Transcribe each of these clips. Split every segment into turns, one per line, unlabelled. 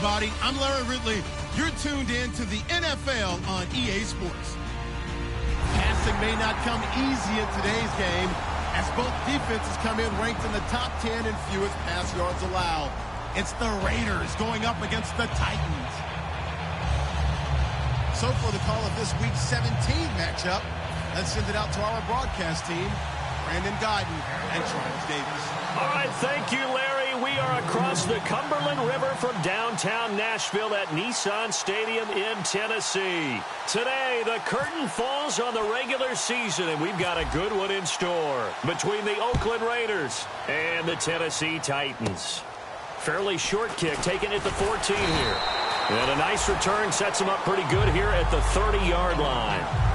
everybody. I'm Larry Ridley. You're tuned in to the NFL on EA Sports. Passing may not come easy in today's game, as both defenses come in ranked in the top 10 in fewest pass yards allowed. It's the Raiders going up against the Titans. So for the call of this Week 17 matchup, let's send it out to our broadcast team, Brandon Guyton and Charles Davis.
All right, thank you, Larry. We are across the Cumberland River from downtown Nashville at Nissan Stadium in Tennessee. Today, the curtain falls on the regular season, and we've got a good one in store between the Oakland Raiders and the Tennessee Titans. Fairly short kick taken at the 14 here. And a nice return sets him up pretty good here at the 30-yard line.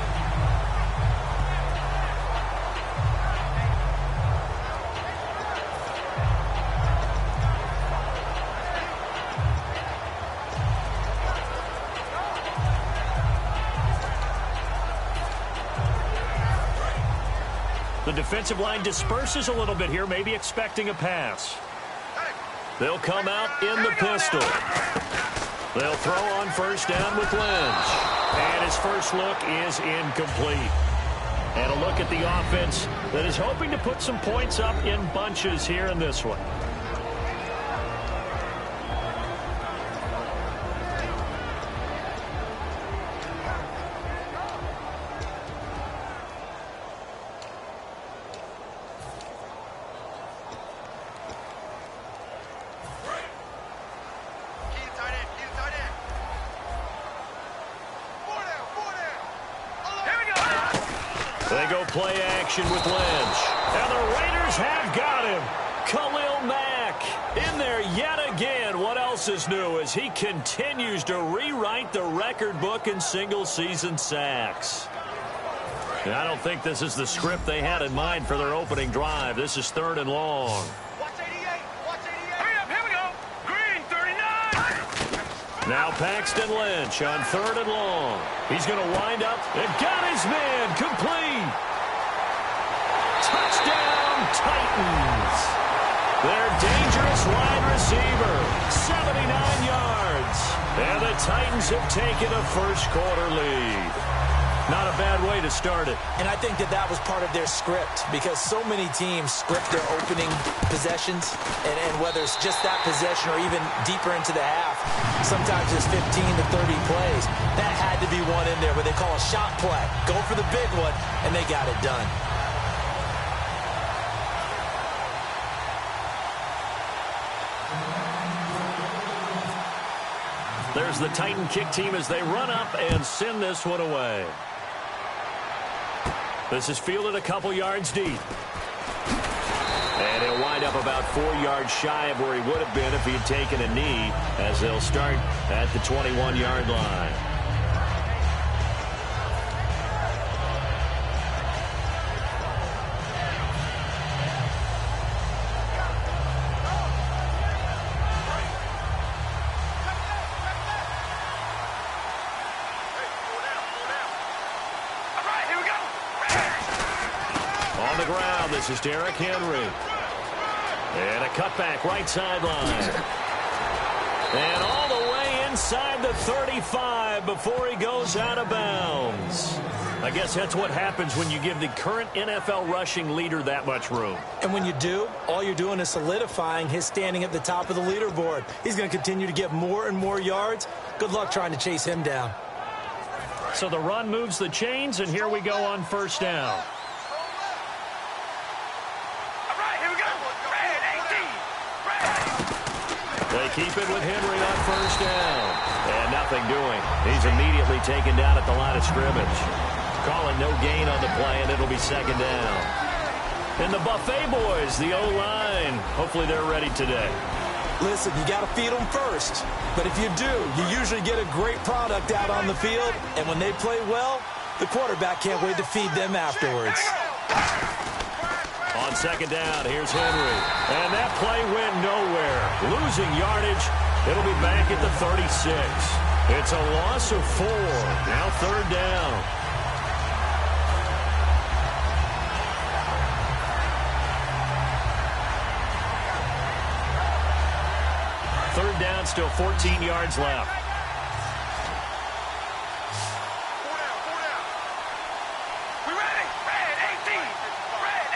The defensive line disperses a little bit here, maybe expecting a pass. They'll come out in the pistol. They'll throw on first down with Lynch. And his first look is incomplete. And a look at the offense that is hoping to put some points up in bunches here in this one. They go play action with Lynch. And the Raiders have got him. Khalil Mack in there yet again. What else is new as he continues to rewrite the record book in single-season sacks. And I don't think this is the script they had in mind for their opening drive. This is 3rd and long.
Hurry up, here we go. Green, 39.
Now Paxton Lynch on 3rd and long. He's going to wind up and got his man complete. Touchdown, Titans. Their dangerous wide receiver, 79 yards. And the Titans have taken a first-quarter lead. Not a bad way to start it.
And I think that was part of their script, because so many teams script their opening possessions, and whether it's just that possession or even deeper into the half, sometimes it's 15 to 30 plays. That had to be one in there where they call a shot play. Go for the big one, and they got it done.
There's the Titan kick team as they run up and send this one away. This is fielded a couple yards deep. And he'll wind up about 4 yards shy of where he would have been if he had taken a knee, as they'll start at the 21-yard line. This is Derrick Henry. And a cutback right sideline. And all the way inside the 35 before he goes out of bounds. I guess that's what happens when you give the current NFL rushing leader that much room.
And when you do, all you're doing is solidifying his standing at the top of the leaderboard. He's going to continue to get more and more yards. Good luck trying to chase him down.
So the run moves the chains, and here we go on first down. They keep it with Henry on first down. And nothing doing. He's immediately taken down at the line of scrimmage. Calling no gain on the play, and it'll be second down. And the Buffet boys, the O-line, hopefully they're ready today.
Listen, you got to feed them first. But if you do, you usually get a great product out on the field. And when they play well, the quarterback can't wait to feed them afterwards.
On second down, here's Henry. And that play went nowhere. Losing yardage. It'll be back at the 36. It's a loss of 4. Now third down. still 14 yards left.
We ready? Red 18. Red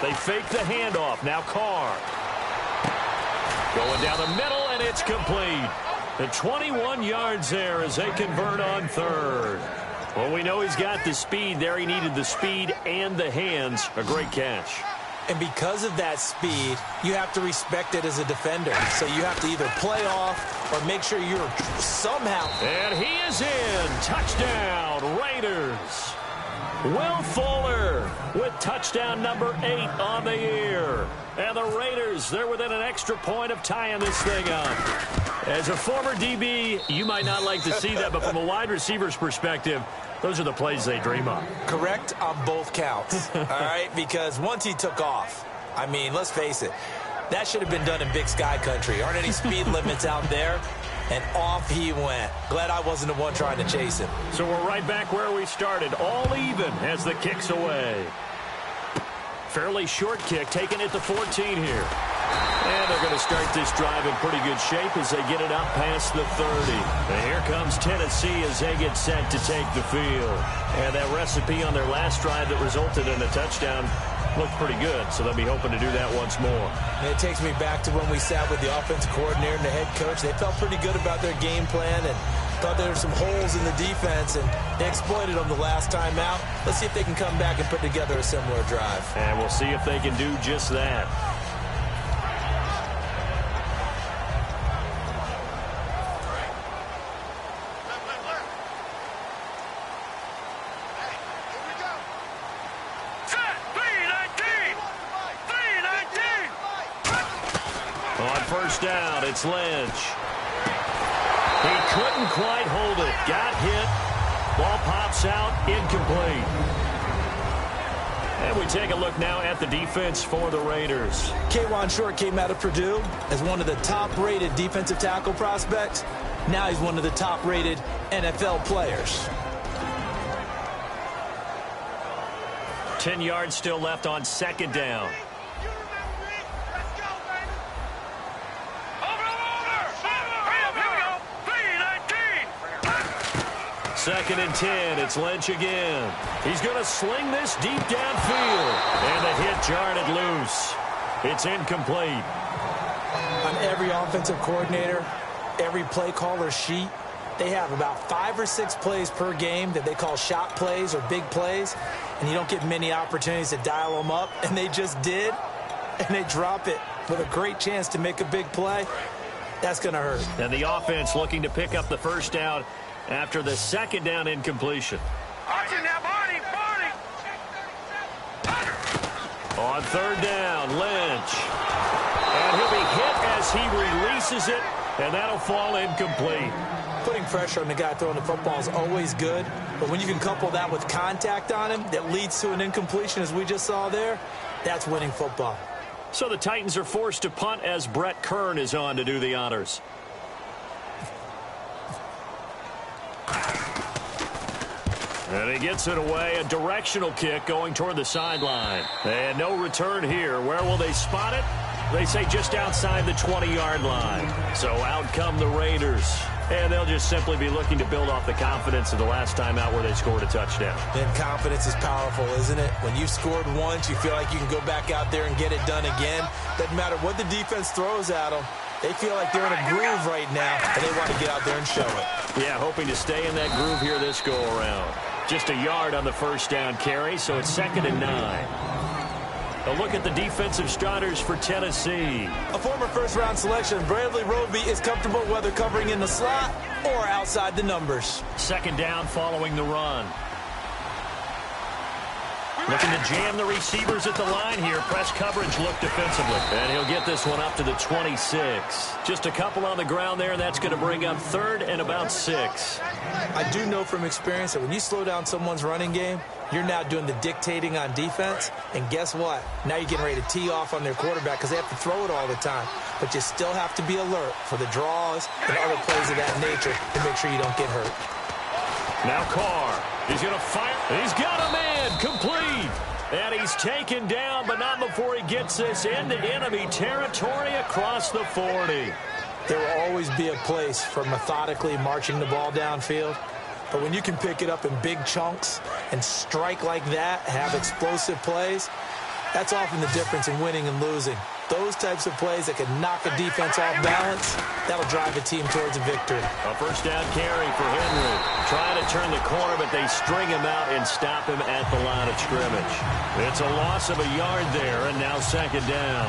18.
They fake the handoff. Now Carr. Going down the middle, and it's complete. The 21 yards there as they convert on third. Well, we know he's got the speed there. He needed the speed and the hands. A great catch.
And because of that speed, you have to respect it as a defender. So you have to either play off or make sure you're somehow.
And he is in. Touchdown, Raiders. Will Fuller with touchdown number 8 on the year. And the Raiders, they're within an extra point of tying this thing up. As a former DB, you might not like to see that, but from a wide receiver's perspective, those are the plays they dream of.
Correct on both counts, all right? Because once he took off, I mean, let's face it, that should have been done in Big Sky country. Aren't any speed limits out there? And off he went. Glad I wasn't the one trying to chase him.
So we're right back where we started, all even as the kick's away. Fairly short kick, taking it to 14 here. And they're going to start this drive in pretty good shape as they get it up past the 30. And here comes Tennessee as they get set to take the field. And that recipe on their last drive that resulted in a touchdown looked pretty good, so they'll be hoping to do that once more.
And it takes me back to when we sat with the offensive coordinator and the head coach. They felt pretty good about their game plan and thought there were some holes in the defense, and they exploited them the last time out. Let's see if they can come back and put together a similar drive.
And we'll see if they can do just that. First down, it's Lynch. He couldn't quite hold it. Got hit. Ball pops out, incomplete. And we take a look now at the defense for the Raiders.
K'Wan Short came out of Purdue as one of the top-rated defensive tackle prospects. Now he's one of the top-rated NFL players.
10 yards still left on second down. Second and 10, it's Lynch again. He's going to sling this deep downfield. And the hit jarred it loose. It's incomplete.
On every offensive coordinator, every play caller sheet, they have about 5 or 6 plays per game that they call shot plays or big plays. And you don't get many opportunities to dial them up. And they just did. And they drop it with a great chance to make a big play. That's going to hurt.
And the offense looking to pick up the first down after the second down incompletion. On third down, Lynch. And he'll be hit as he releases it, and that'll fall incomplete.
Putting pressure on the guy throwing the football is always good, but when you can couple that with contact on him that leads to an incompletion, as we just saw there, that's winning football.
So the Titans are forced to punt as Brett Kern is on to do the honors. And he gets it away, a directional kick going toward the sideline. And no return here. Where will they spot it? They say just outside the 20-yard line. So out come the Raiders. And they'll just simply be looking to build off the confidence of the last time out where they scored a touchdown.
And confidence is powerful, isn't it? When you've scored once, you feel like you can go back out there and get it done again. Doesn't matter what the defense throws at them. They feel like they're in a groove right now, and they want to get out there and show it.
Yeah, hoping to stay in that groove here this go-around. Just a yard on the first down carry, so it's 2nd and 9. A look at the defensive starters for Tennessee.
A former first-round selection, Bradley Roby, is comfortable whether covering in the slot or outside the numbers.
Second down following the run. Looking to jam the receivers at the line here. Press coverage look defensively. And he'll get this one up to the 26. Just a couple on the ground there, and that's going to bring up 3rd and about 6.
I do know from experience that when you slow down someone's running game, you're now doing the dictating on defense. And guess what? Now you're getting ready to tee off on their quarterback because they have to throw it all the time. But you still have to be alert for the draws and other plays of that nature to make sure you don't get hurt.
Now Carr. He's going to fire. He's got a man. Complete. And he's taken down, but not before he gets this into enemy territory across the 40.
There will always be a place for methodically marching the ball downfield. But when you can pick it up in big chunks and strike like that, have explosive plays, that's often the difference in winning and losing. Those types of plays that can knock a defense off balance, that'll drive a team towards a victory.
A first down carry for Henry. Trying to turn the corner, but they string him out and stop him at the line of scrimmage. It's a loss of a yard there, and now second down.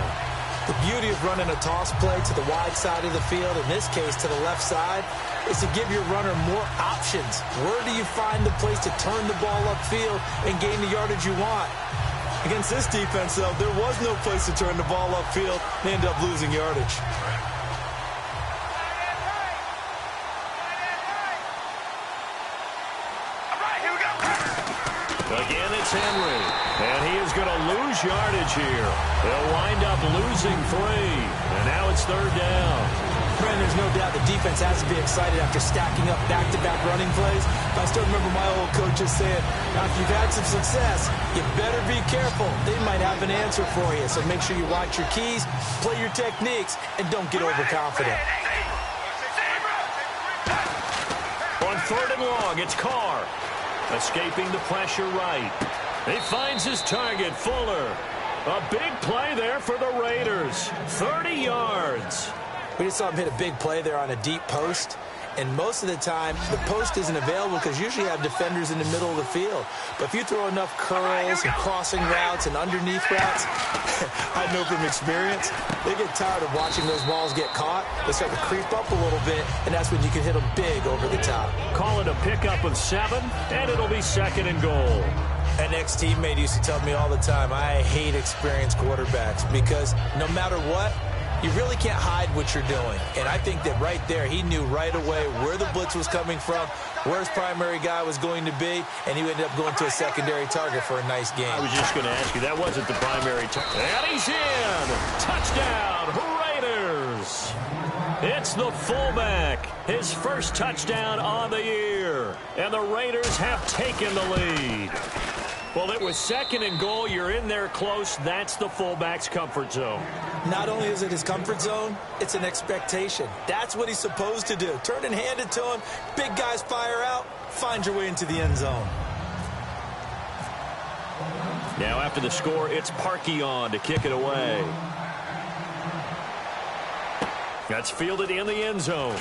The beauty of running a toss play to the wide side of the field, in this case to the left side, is to give your runner more options. Where do you find the place to turn the ball upfield and gain the yardage you want? Against this defense, though, there was no place to turn the ball upfield. They end up losing yardage.
Again, it's Henry. And he is going to lose yardage here. They'll wind up losing 3. And now it's third down.
Brandon, there's no doubt the defense has to be excited after stacking up back-to-back running plays. But I still remember my old coaches saying, after you've had some success, you better be careful. They might have an answer for you. So make sure you watch your keys, play your techniques, and don't get overconfident.
On third and long, it's Carr. Escaping the pressure right. He finds his target, Fuller. A big play there for the Raiders. 30 yards.
We just saw him hit a big play there on a deep post. And most of the time, the post isn't available because usually you have defenders in the middle of the field. But if you throw enough curls and crossing routes and underneath routes, I know from experience, they get tired of watching those balls get caught. They start to creep up a little bit, and that's when you can hit them big over the top.
Call it a pickup of 7, and it'll be second and goal.
An ex-teammate used to tell me all the time, I hate experienced quarterbacks because no matter what, you really can't hide what you're doing. And I think that right there, he knew right away where the blitz was coming from, where his primary guy was going to be, and he ended up going to a secondary target for a nice game.
I was just going to ask you, that wasn't the primary target. And he's in! Touchdown, Raiders! It's the fullback, his first touchdown on the year. And the Raiders have taken the lead. Well, it was second and goal. You're in there close. That's the fullback's comfort zone.
Not only is it his comfort zone, it's an expectation. That's what he's supposed to do. Turn and hand it to him. Big guys fire out. Find your way into the end zone.
Now after the score, it's Parkey on to kick it away. That's fielded in the end zone.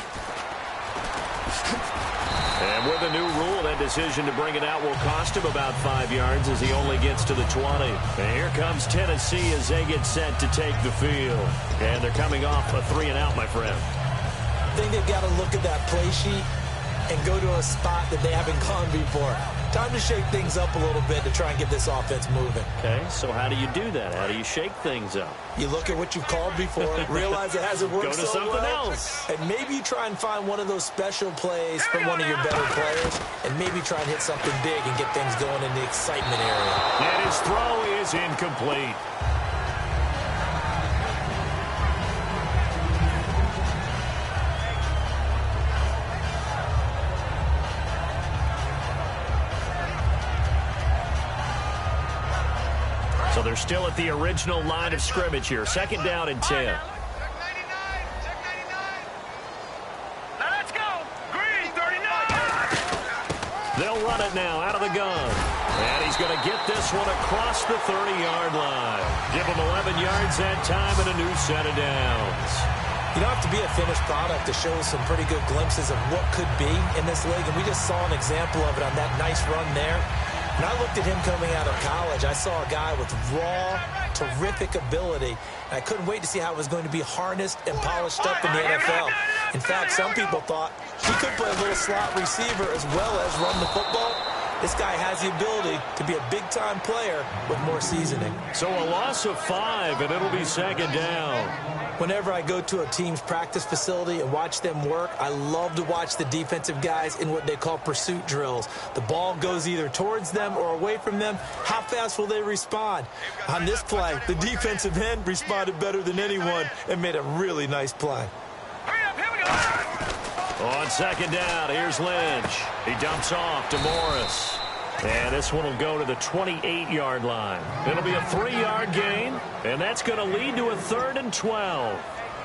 And with a new rule, that decision to bring it out will cost him about 5 yards as he only gets to the 20. And here comes Tennessee as they get set to take the field. And they're coming off a 3-and-out, my friend.
I think they've got to look at that play sheet and go to a spot that they haven't gone before. Time to shake things up a little bit to try and get this offense moving.
Okay, so how do you do that? How do you shake things up?
You look at what you've called before, realize it hasn't worked
so well. Go to something else.
And maybe you try and find one of those special plays from one of your better players, and maybe try and hit something big and get things going in the excitement area.
And his throw is incomplete. So they're still at the original line of scrimmage here. Second down and 10.
Now let's go. Green, 39.
They'll run it now out of the gun. And he's going to get this one across the 30-yard line. Give him 11 yards that time and a new set of downs.
You don't have to be a finished product to show some pretty good glimpses of what could be in this league. And we just saw an example of it on that nice run there. When I looked at him coming out of college, I saw a guy with raw, terrific ability. And I couldn't wait to see how it was going to be harnessed and polished up in the NFL. In fact, some people thought he could play a little slot receiver as well as run the football. This guy has the ability to be a big-time player with more seasoning.
So a loss of 5, and it'll be second down.
Whenever I go to a team's practice facility and watch them work, I love to watch the defensive guys in what they call pursuit drills. The ball goes either towards them or away from them. How fast will they respond? On this play, the defensive end responded better than anyone and made a really nice play.
Hurry up, here we go.
On second down, here's Lynch. He dumps off to Morris. And this one will go to the 28-yard line. It'll be a 3-yard gain, and that's going to lead to a 3rd and 12.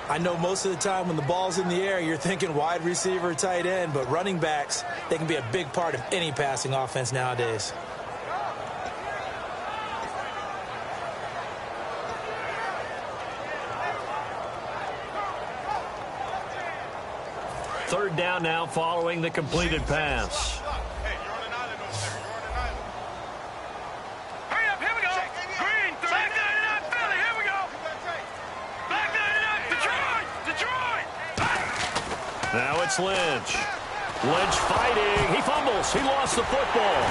I know most of the time when the ball's in the air, you're thinking wide receiver, tight end, but running backs, they can be a big part of any passing offense nowadays.
Third down now following the completed pass.
Hurry up, here we go. Green, Black 99 Philly, here we go. Black 99, Detroit.
Now it's Lynch. Lynch fighting. He fumbles. He lost the football.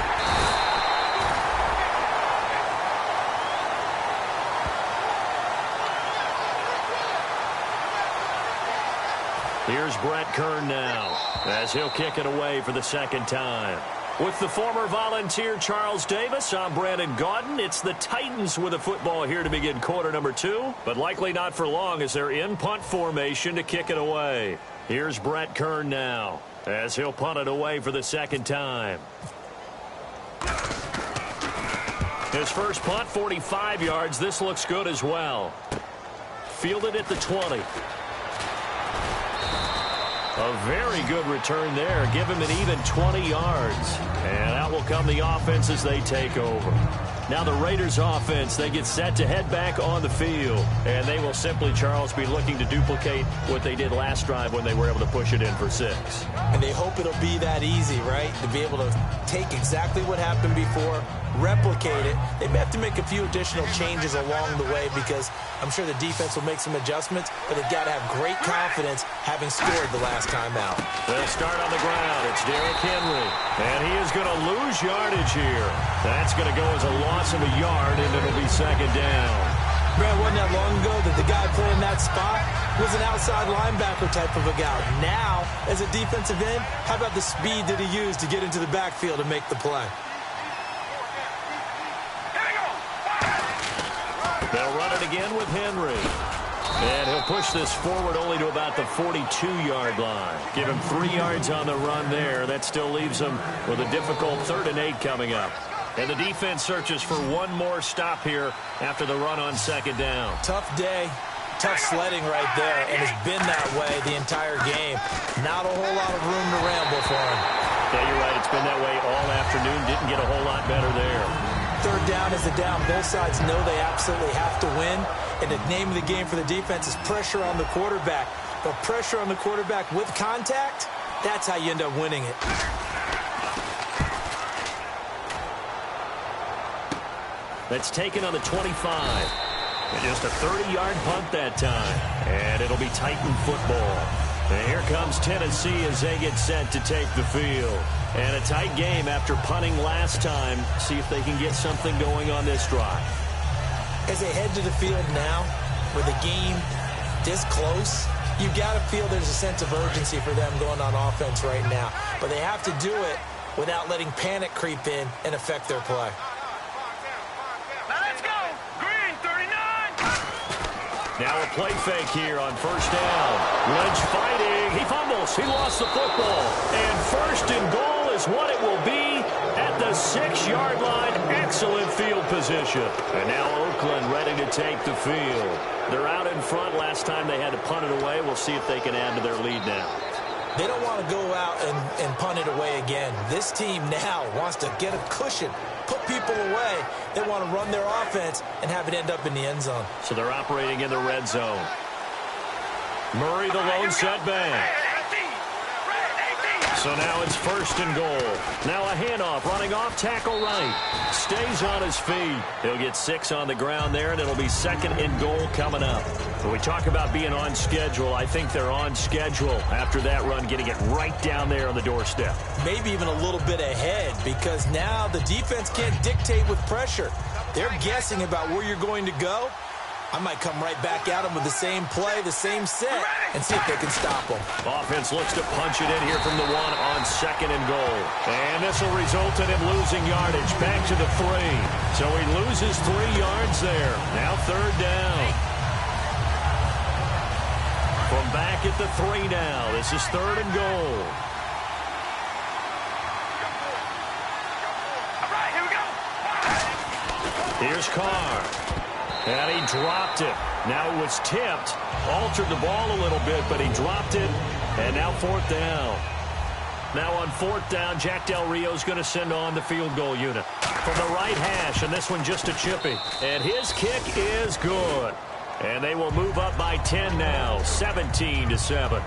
Here's Brett Kern now as he'll kick it away for the second time. With the former Volunteer Charles Davis, I'm Brandon Gaudin. It's the Titans with the football here to begin quarter number 2, but likely not for long as they're in punt formation to kick it away. Here's Brett Kern now as he'll punt it away for the second time. His first punt, 45 yards. This looks good as well. Fielded at the 20. A very good return there. Give him an even 20 yards. And out will come the offense as they take over. Now the Raiders offense, they get set to head back on the field. And they will simply, Charles, be looking to duplicate what they did last drive when they were able to push it in for 6.
And they hope it'll be that easy, right? To be able to take exactly what happened before, replicate it. They may have to make a few additional changes along the way because I'm sure the defense will make some adjustments, but they've got to have great confidence having scored the last time out.
They'll start on the ground. It's Derrick Henry. And he is going to lose yardage here. That's going to go as a loss of a yard, and it'll be second down.
Brad, wasn't that long ago that the guy playing that spot was an outside linebacker type of a guy. Now, as a defensive end, how about the speed that he used to get into the backfield and make the play?
They'll run it again with Henry. And he'll push this forward only to about the 42-yard line. Give him 3 yards on the run there. That still leaves him with a difficult 3rd and 8 coming up. And the defense searches for one more stop here after the run on second down.
Tough day, tough sledding right there, and it's been that way the entire game. Not a whole lot of room to ramble for him.
Yeah, you're right. It's been that way all afternoon. Didn't get a whole lot better there.
Third down is a down. Both sides know they absolutely have to win. And the name of the game for the defense is pressure on the quarterback. But pressure on the quarterback with contact, that's how you end up winning it.
That's taken on the 25. And just a 30-yard punt that time. And it'll be Titan football. And here comes Tennessee as they get set to take the field. And a tight game after punting last time. See if they can get something going on this drive.
As they head to the field now, with the game this close, you've got to feel there's a sense of urgency for them going on offense right now. But they have to do it without letting panic creep in and affect their play.
Now let's go. Green, 39.
Now a play fake here on first down. Lynch fighting. He fumbles. He lost the football. And first and goal is what it will be at the 6-yard line. Excellent field position. And now Oakland ready to take the field. They're out in front. Last time they had to punt it away. We'll see if they can add to their lead now.
They don't want to go out and punt it away again. This team now wants to get a cushion, put people away. They want to run their offense and have it end up in the end zone.
So they're operating in the red zone. Murray, the lone setback. So now it's first and goal. Now a handoff, running off, tackle right. Stays on his feet. He'll get 6 on the ground there, and it'll be second and goal coming up. When we talk about being on schedule, I think they're on schedule after that run, getting it right down there on the doorstep.
Maybe even a little bit ahead, because now the defense can't dictate with pressure. They're guessing about where you're going to go. I might come right back at them with the same play, the same set, and see if they can stop them.
Offense looks to punch it in here from the 1 on second and goal. And this will result in him losing yardage back to the 3. So he loses 3 yards there. Now third down. From back at the 3 now. This is third and goal. Here's Carr. And he dropped it. Now it was tipped. Altered the ball a little bit, but he dropped it. And now 4th down. Now on 4th down, Jack Del Rio's going to send on the field goal unit. From the right hash, and this one just a chippy. And his kick is good. And they will move up by 10 now, 17-7.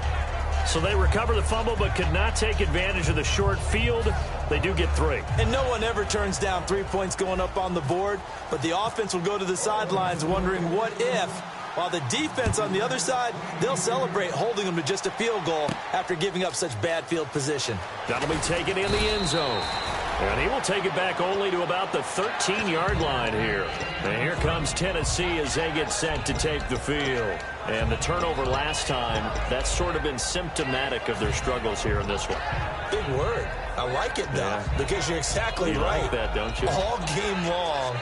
So they recover the fumble but could not take advantage of the short field. They do get 3.
And no one ever turns down 3 points going up on the board, but the offense will go to the sidelines wondering what if, while the defense on the other side, they'll celebrate holding them to just a field goal after giving up such bad field position.
That'll be taken in the end zone. And he will take it back only to about the 13-yard line here. And here comes Tennessee as they get set to take the field. And the turnover last time, that's sort of been symptomatic of their struggles here in this one.
Big word. I like it, though, because you're exactly right.
You like that, don't you?
All game long,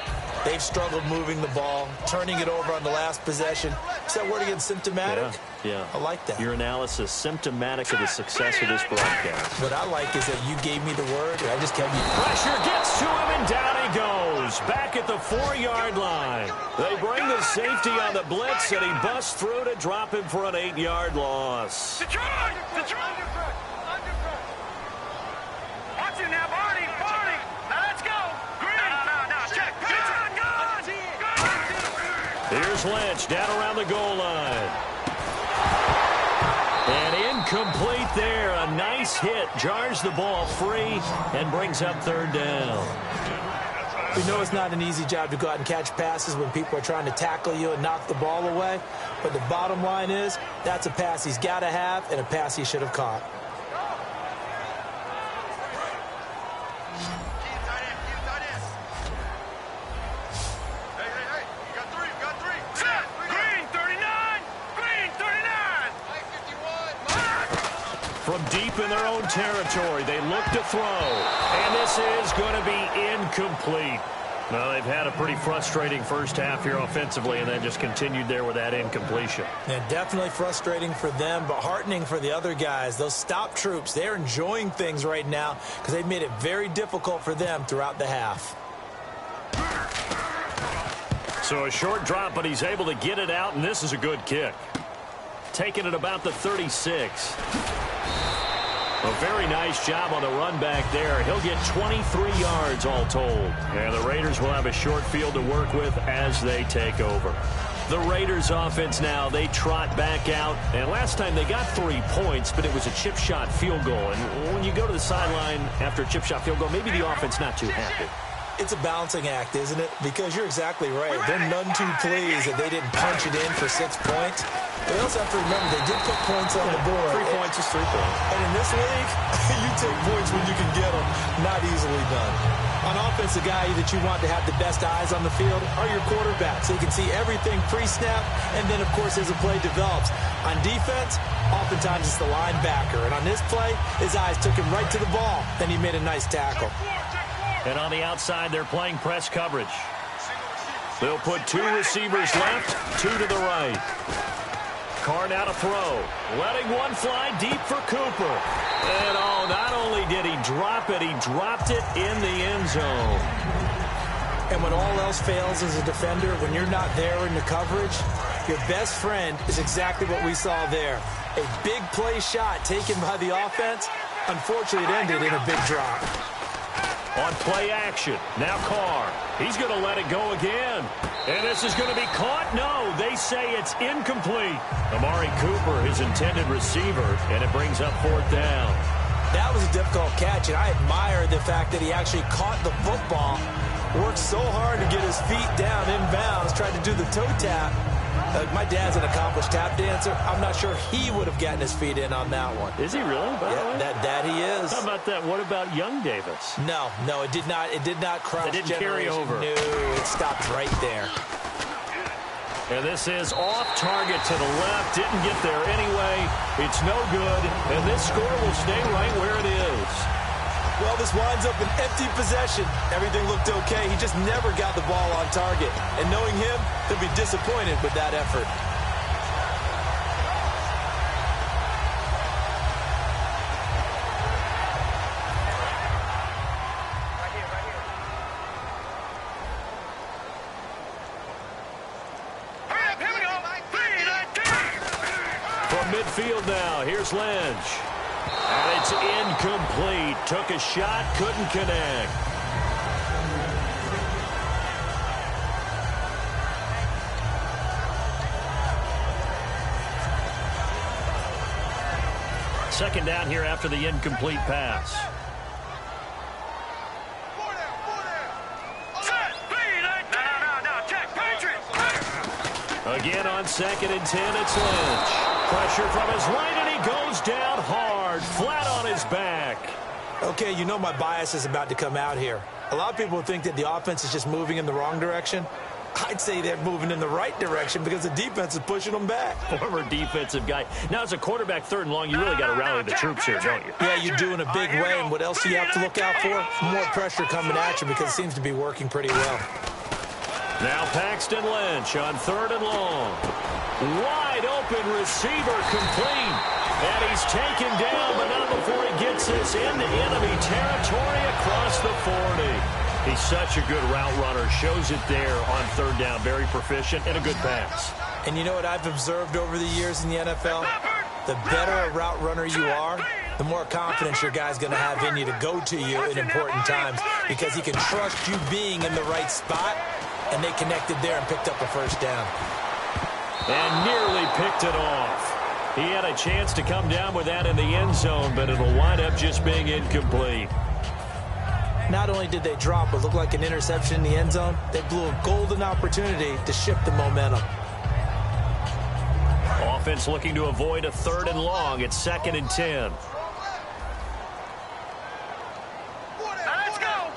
they've struggled moving the ball, turning it over on the last possession. Is that word again, symptomatic?
Yeah.
I like that.
Your analysis, symptomatic of the success of this broadcast.
What I like is that you gave me the word, and I just kept you.
Pressure gets to him, and down he goes. Back at the 4-yard line. They bring the safety on the blitz, and he busts through to drop him for an 8-yard loss.
Detroit! Watch it now, Barney! Now let's go! Green! No, check!
Here's Lynch down around the goal line. And incomplete there. A nice hit. Jars the ball free and brings up 3rd down.
We know it's not an easy job to go out and catch passes when people are trying to tackle you and knock the ball away. But the bottom line is that's a pass he's got to have and a pass he should have caught.
From deep in their own territory, they look to throw. And this is going to be incomplete. Well, they've had a pretty frustrating first half here offensively, and then just continued there with that incompletion.
Yeah, definitely frustrating for them, but heartening for the other guys. Those stop troops, they're enjoying things right now because they've made it very difficult for them throughout the half.
So a short drop, but he's able to get it out, and this is a good kick. Taking it about the 36. A very nice job on the run back there. He'll get 23 yards all told. And the Raiders will have a short field to work with as they take over. The Raiders offense now, they trot back out. And last time they got 3 points, but it was a chip shot field goal. And when you go to the sideline after a chip shot field goal, maybe the offense not too happy.
It's a balancing act, isn't it? Because you're exactly right. They're none too pleased that they didn't punch it in for 6 points. They also have to remember they did put points on the board.
3 points is 3 points.
And in this league, you take points when you can get them. Not easily done. On offense, the guy that you want to have the best eyes on the field are your quarterbacks. So you can see everything pre-snap, and then, of course, as the play develops. On defense, oftentimes it's the linebacker. And on this play, his eyes took him right to the ball. Then he made a nice tackle.
And on the outside, they're playing press coverage. They'll put 2 receivers left, 2 to the right. Carr now to throw. Letting one fly deep for Cooper. And, oh, not only did he drop it, he dropped it in the end zone.
And when all else fails as a defender, when you're not there in the coverage, your best friend is exactly what we saw there. A big play shot taken by the offense. Unfortunately, it ended in a big drop.
On play action, now Carr. He's going to let it go again. And this is going to be caught? No, they say it's incomplete. Amari Cooper, his intended receiver, and it brings up 4th down.
That was a difficult catch, and I admire the fact that he actually caught the football, worked so hard to get his feet down inbounds, tried to do the toe tap. My dad's an accomplished tap dancer. I'm not sure he would have gotten his feet in on that one.
Is he really?
Yeah, that he is.
How about that? What about young Davis?
No, it did not. It did not cross.
It didn't carry over.
No, it stopped right there.
And this is off target to the left. Didn't get there anyway. It's no good. And this score will stay right where it is.
Well, this winds up an empty possession. Everything looked okay. He just never got the ball on target. And knowing him, he'll be disappointed with that effort.
midfield now. Here's Lynch. And it's incomplete. Took a shot, couldn't connect. Second down here after the incomplete pass. Again on 2nd and 10, it's Lynch. Pressure from his right, and he goes down hard, flat on his back.
Okay, you know my bias is about to come out here. A lot of people think that the offense is just moving in the wrong direction. I'd say they're moving in the right direction because the defense is pushing them back.
Former defensive guy. Now, as a quarterback, 3rd and long, you really got to rally the troops here, don't you?
Yeah, you do in a big way. And what else do you have to look out for? More pressure coming at you because it seems to be working pretty well.
Now Paxton Lynch on 3rd and long. Wide open receiver complete. And he's taken down, but not before he gets this into enemy territory across the 40. He's such a good route runner. Shows it there on 3rd down. Very proficient and a good pass.
And you know what I've observed over the years in the NFL? The better a route runner you are, the more confidence your guy's going to have in you to go to you in important times because he can trust you being in the right spot, and they connected there and picked up a 1st down.
And nearly picked it off. He had a chance to come down with that in the end zone, but it'll wind up just being incomplete.
Not only did they drop what looked like an interception in the end zone, they blew a golden opportunity to shift the momentum.
Offense looking to avoid a 3rd and long. It's 2nd and 10.
Let's go.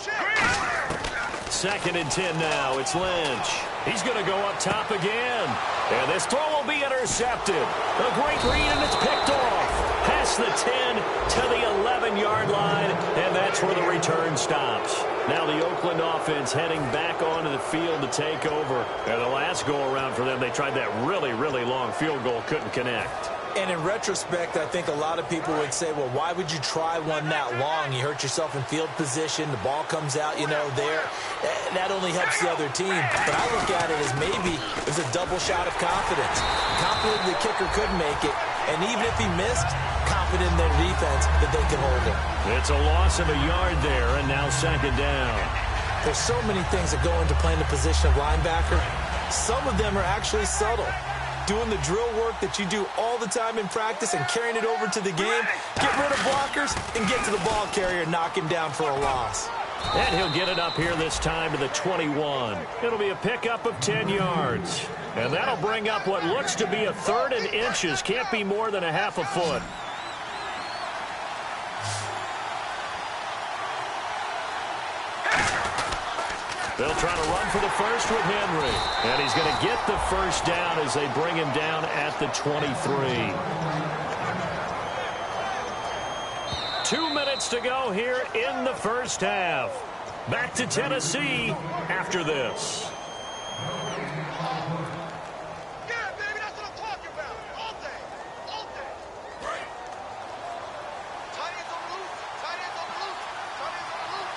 2nd and 10 now. It's Lynch. He's going to go up top again. And this throw will be intercepted. A great read, and it's picked off. Past the 10 to the 11-yard line, and that's where the return stops. Now the Oakland offense heading back onto the field to take over. And the last go-around for them, they tried that really, really long field goal, couldn't connect.
And in retrospect, I think a lot of people would say, well, why would you try one that long? You hurt yourself in field position. The ball comes out, there. That only helps the other team. But I look at it as maybe it was a double shot of confidence. Confident the kicker could make it. And even if he missed, confident in their defense that they could hold it.
It's a loss of a yard there, and now 2nd down.
There's so many things that go into playing the position of linebacker. Some of them are actually subtle. Doing the drill work that you do all the time in practice and carrying it over to the game. Get rid of blockers and get to the ball carrier and knock him down for a loss.
And he'll get it up here this time to the 21. It'll be a pickup of 10 yards. And that'll bring up what looks to be a 3rd and inches. Can't be more than a half a foot. They'll try to run for the first with Henry. And he's going to get the 1st down as they bring him down at the 23. 2 minutes to go here in the 1st half. Back to Tennessee after this.
Yeah, baby, that's what I'm talking about. All day. All day. Tight ends on the loose. Tight ends on the loose. Tight ends on the loose.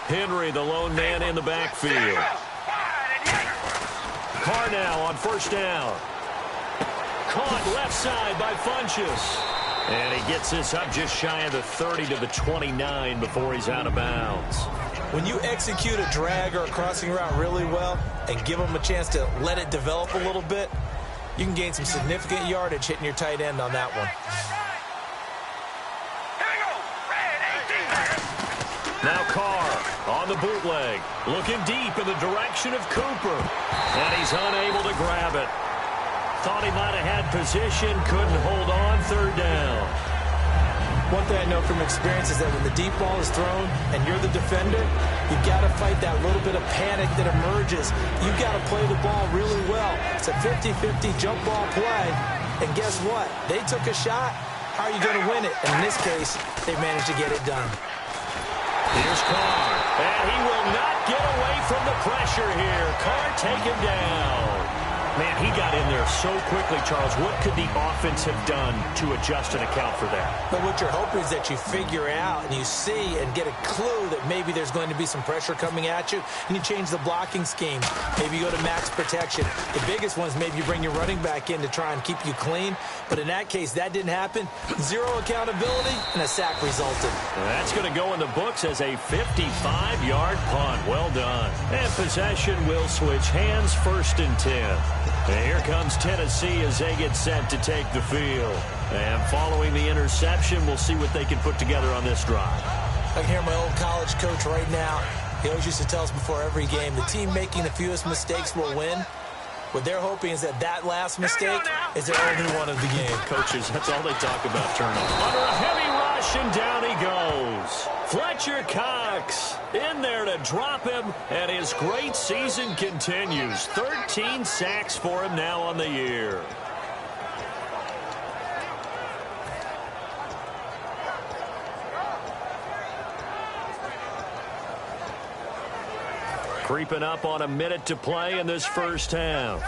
Henry, the lone man in the backfield. Carr now on 1st down. Caught left side by Funchess. And he gets this up just shy of the 30 to the 29 before he's out of bounds.
When you execute a drag or a crossing route really well and give them a chance to let it develop a little bit, you can gain some significant yardage hitting your tight end on that one.
Now Carr on the bootleg, looking deep in the direction of Cooper. And he's unable to grab it. Thought he might have had position, couldn't hold on. 3rd down.
One thing I know from experience is that when the deep ball is thrown and you're the defender, you've got to fight that little bit of panic that emerges. You've got to play the ball really well. It's a 50-50 jump ball play. And guess what? They took a shot. How are you going to win it? And in this case, they managed to get it done.
Here's Carr. And he will not get away from the pressure here. Carr taken down. Man, he got in there so quickly, Charles. What could the offense have done to adjust and account for that?
But what you're hoping is that you figure out and you see and get a clue that maybe there's going to be some pressure coming at you, and you change the blocking scheme. Maybe you go to max protection. The biggest one is maybe you bring your running back in to try and keep you clean. But in that case, that didn't happen. Zero accountability, and a sack resulted.
That's going to go in the books as a 55-yard punt. Well done. And possession will switch hands, 1st and 10. And here comes Tennessee as they get set to take the field. And following the interception, we'll see what they can put together on this drive.
I can hear my old college coach right now. He always used to tell us before every game, the team making the fewest mistakes will win. What they're hoping is that that last mistake is their only one of the game.
Coaches, that's all they talk about, turnover. Under a heavy rush, and down he goes. Fletcher Cox in there to drop him, and his great season continues. 13 sacks for him now on the year. Creeping up on a minute to play in this first half.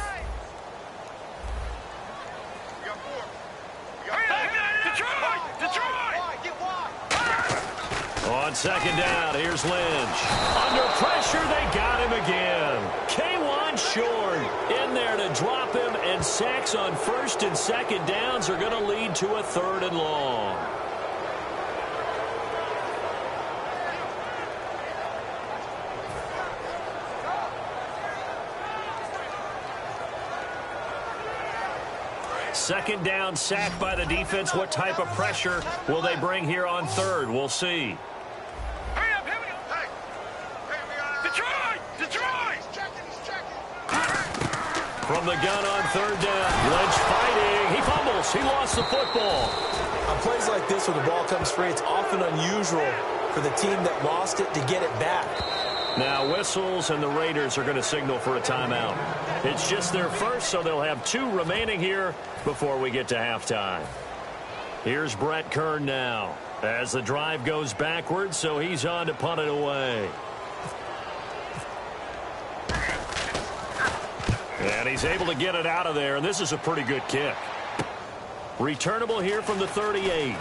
On 2nd down, here's Lynch. Under pressure, they got him again. K1 Short in there to drop him, and sacks on 1st and 2nd downs are going to lead to a 3rd and long. Second down, sack by the defense. What type of pressure will they bring here on 3rd? We'll see. From the gun on 3rd down. Lynch fighting. He fumbles. He lost the football.
On plays like this where the ball comes free, it's often unusual for the team that lost it to get it back.
Now whistles, and the Raiders are going to signal for a timeout. It's just their first, so they'll have 2 remaining here before we get to halftime. Here's Brett Kern now as the drive goes backwards, so he's on to punt it away. And he's able to get it out of there, and this is a pretty good kick. Returnable here from the 38.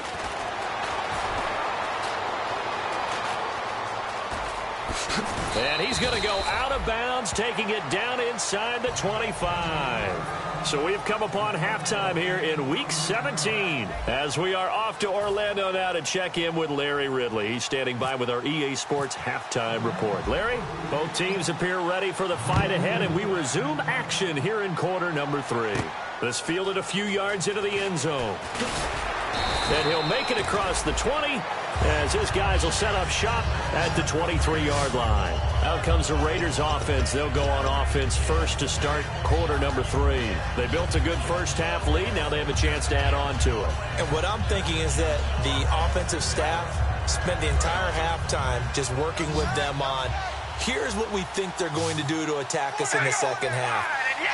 And he's going to go out of bounds, taking it down inside the 25. So we've come upon halftime here in Week 17 as we are off to Orlando now to check in with Larry Ridley. He's standing by with our EA Sports halftime report. Larry, both teams appear ready for the fight ahead, and we resume action here in quarter number 3. This fielded a few yards into the end zone. And he'll make it across the 20 as his guys will set up shop at the 23-yard line. Out comes the Raiders offense. They'll go on offense first to start quarter number 3. They built a good first half lead. Now they have a chance to add on to it.
And what I'm thinking is that the offensive staff spent the entire halftime just working with them on, here's what we think they're going to do to attack us in the second half.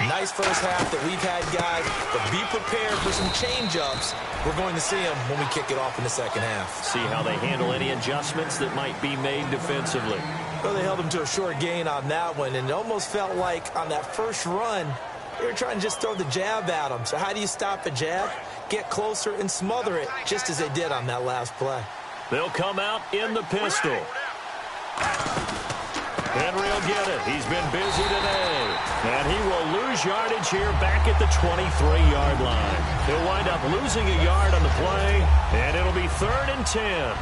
Nice first half that we've had, guys, but be prepared for some change-ups. We're going to see them when we kick it off in the second half.
See how they handle any adjustments that might be made defensively.
Well, they held them to a short gain on that one, and it almost felt like on that first run, they were trying to just throw the jab at them. So how do you stop a jab? Get closer and smother it, just as they did on that last play.
They'll come out in the pistol. Henry will get it. He's been busy today. And he will lose yardage here back at the 23-yard line. He'll wind up losing a yard on the play, and it'll be 3rd and 10.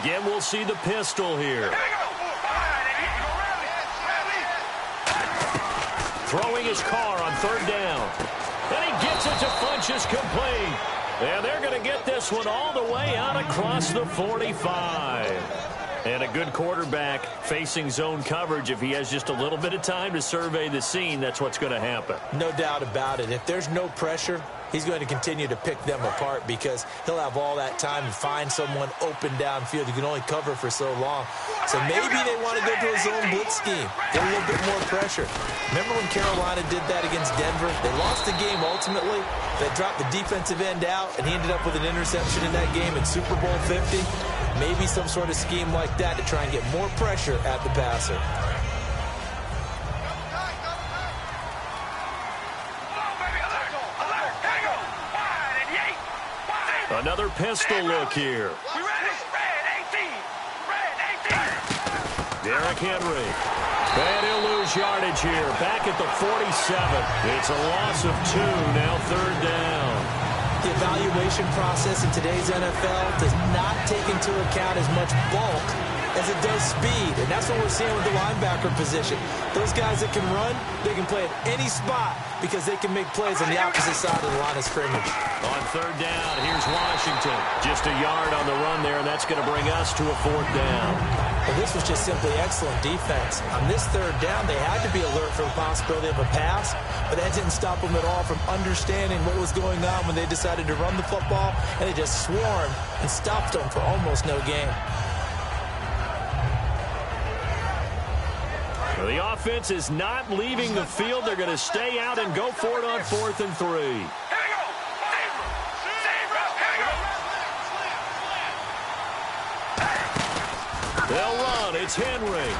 Again, we'll see the pistol here. Throwing his car on 3rd down. And he gets it to Funchess complete. And they're going to get this one all the way out across the 45. And a good quarterback facing zone coverage. If he has just a little bit of time to survey the scene, that's what's going to happen.
No doubt about it. If there's no pressure, he's going to continue to pick them apart because he'll have all that time to find someone open downfield. You can only cover for so long. So maybe they want to go to a zone blitz scheme, get a little bit more pressure. Remember when Carolina did that against Denver? They lost the game ultimately. They dropped the defensive end out, and he ended up with an interception in that game in Super Bowl 50. Maybe some sort of scheme like that to try and get more pressure at the passer.
Another pistol look here. Derrick Henry. And he'll lose yardage here. Back at the 47. It's a loss of 2. Now 3rd down.
The evaluation process in today's NFL does not take into account as much bulk as it does speed. And that's what we're seeing with the linebacker position. Those guys that can run, they can play at any spot because they can make plays on the opposite side of the line of scrimmage.
On 3rd down, here's Washington. Just a yard on the run there, and that's going to bring us to a 4th down.
Well, this was just simply excellent defense. On this 3rd down, they had to be alert for the possibility of a pass, but that didn't stop them at all from understanding what was going on when they decided to run the football, and they just swarmed and stopped them for almost no gain.
Well, the offense is not leaving the field. They're going to stay out and go for it on 4th and 3. They'll run. It's Henry.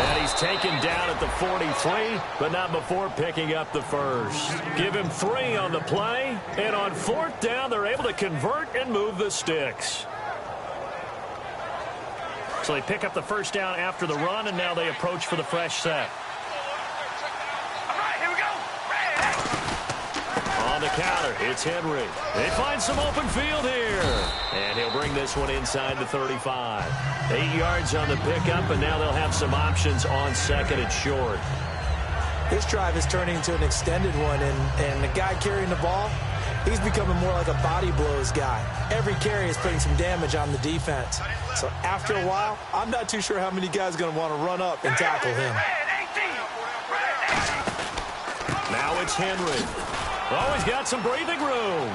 And he's taken down at the 43, but not before picking up the first. Give him 3 on the play, and on 4th down, they're able to convert and move the sticks. So they pick up the first down after the run, and now they approach for the fresh set.
All right, here we go.
On the counter, it's Henry. They find some open field here. And he'll bring this one inside the 35. 8 yards on the pickup, and now they'll have some options on 2nd and short.
This drive is turning into an extended one, and the guy carrying the ball, he's becoming more like a body blows guy. Every carry is putting some damage on the defense. So after a while, I'm not too sure how many guys are going to want to run up and tackle him.
Now it's Henry. Oh, he's got some breathing room.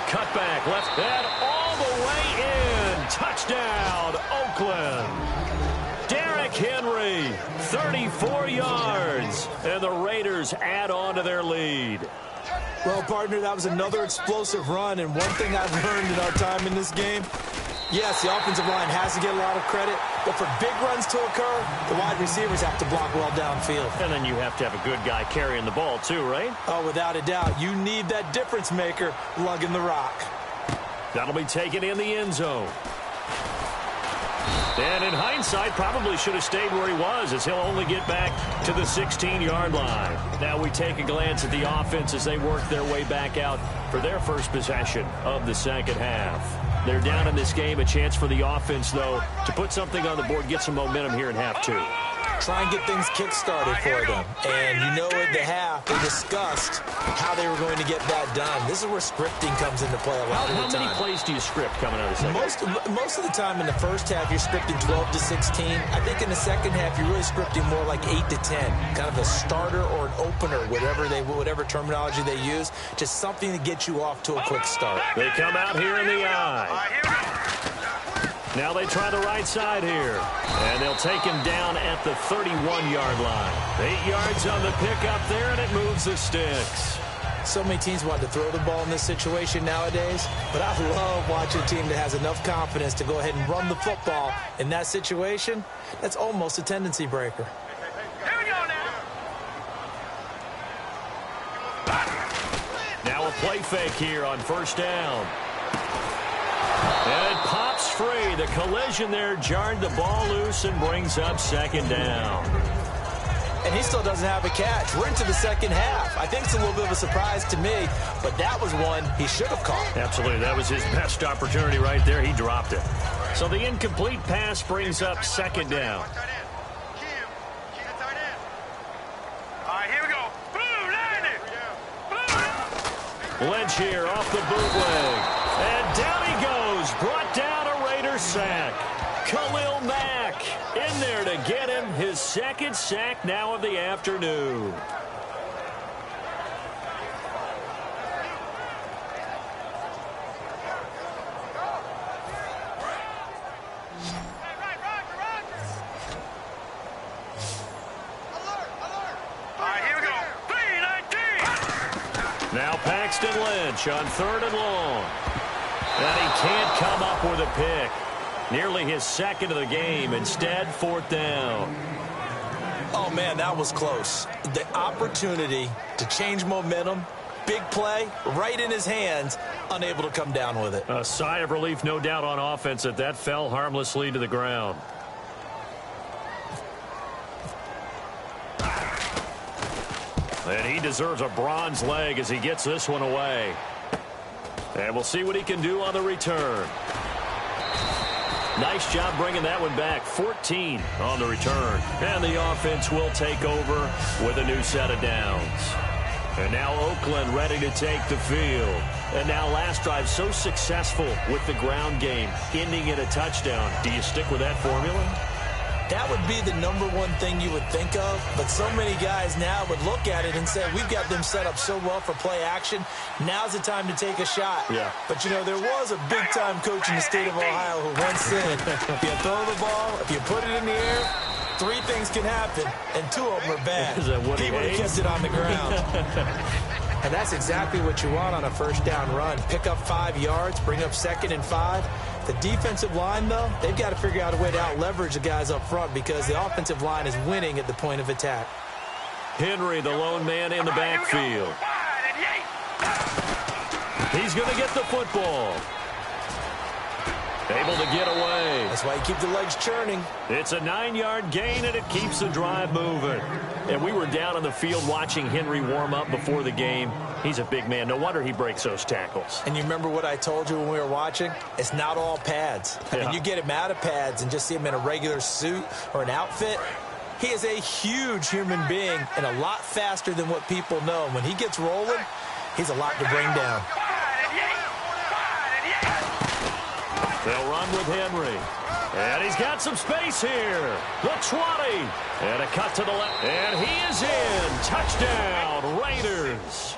Cut back, left, and all the way in. Touchdown, Oakland. Derrick Henry, 34 yards. And the Raiders add on to their lead.
Well, partner, that was another explosive run, and one thing I've learned in our time in this game, yes, the offensive line has to get a lot of credit, but for big runs to occur, the wide receivers have to block well downfield.
And then you have to have a good guy carrying the ball too, right?
Oh, without a doubt. You need that difference maker lugging the rock.
That'll be taken in the end zone. And in hindsight, probably should have stayed where he was, as he'll only get back to the 16-yard line. Now we take a glance at the offense as they work their way back out for their first possession of the 2nd half. They're down in this game. A chance for the offense, though, to put something on the board, get some momentum here in half 2.
Try and get things kick-started for them. And you know at the half, they discussed how they were going to get that done. This is where scripting comes into play a lot of the time.
How many plays do you script coming out of the second?
Most of the time in the first half, you're scripting 12 to 16. I think in the second half, you're really scripting more like 8 to 10. Kind of a starter or an opener, whatever terminology they use. Just something to get you off to a quick start.
They come out here in the eye. Now they try the right side here. And they'll take him down at the 31-yard line. 8 yards on the pickup there, and it moves the sticks.
So many teams want to throw the ball in this situation nowadays, but I love watching a team that has enough confidence to go ahead and run the football in that situation. That's almost a tendency breaker.
Here we go now.
Now a play fake here on 1st down. And it pops free. The collision there jarred the ball loose and brings up 2nd down.
And he still doesn't have a catch. We're into the second half. I think it's a little bit of a surprise to me, but that was one he should have caught.
Absolutely. That was his best opportunity right there. He dropped it. So the incomplete pass brings up 2nd down. Lynch here off the bootleg. And down he goes. Brought down a Raider sack. Khalil Mack in there to get him his 2nd sack now of the afternoon. Now Paxton Lynch on 3rd and long. And he can't come up with a pick. Nearly his second of the game. Instead, 4th down.
Oh, man, that was close. The opportunity to change momentum, big play, right in his hands, unable to come down with it.
A sigh of relief, no doubt, on offense that fell harmlessly to the ground. And he deserves a bronze leg as he gets this one away. And we'll see what he can do on the return. Nice job bringing that one back. 14 on the return. And the offense will take over with a new set of downs. And now Oakland ready to take the field. And now last drive so successful with the ground game, ending in a touchdown. Do you stick with that formula?
That would be the #1 thing you would think of, but so many guys now would look at it and say, we've got them set up so well for play action. Now's the time to take a shot.
Yeah.
But, you know, there was a big-time coach in the state of Ohio who once said, if you throw the ball, if you put it in the air, 3 things can happen, and 2 of them are bad. He would have kept it on the ground. And that's exactly what you want on a first down run. Pick up 5 yards, bring up 2nd and 5. The defensive line, though, they've got to figure out a way to out-leverage the guys up front because the offensive line is winning at the point of attack.
Henry, the lone man in the backfield. He's going to get the football. Able to get away.
That's why you keep the legs churning.
It's a 9-yard gain, and it keeps the drive moving. And we were down on the field watching Henry warm up before the game. He's a big man. No wonder he breaks those tackles.
And you remember what I told you when we were watching? It's not all pads. I mean, you get him out of pads and just see him in a regular suit or an outfit. He is a huge human being and a lot faster than what people know. And when he gets rolling, he's a lot to bring down.
They'll run with Henry. And he's got some space here. The 20. And a cut to the left. And he is in. Touchdown, Raiders.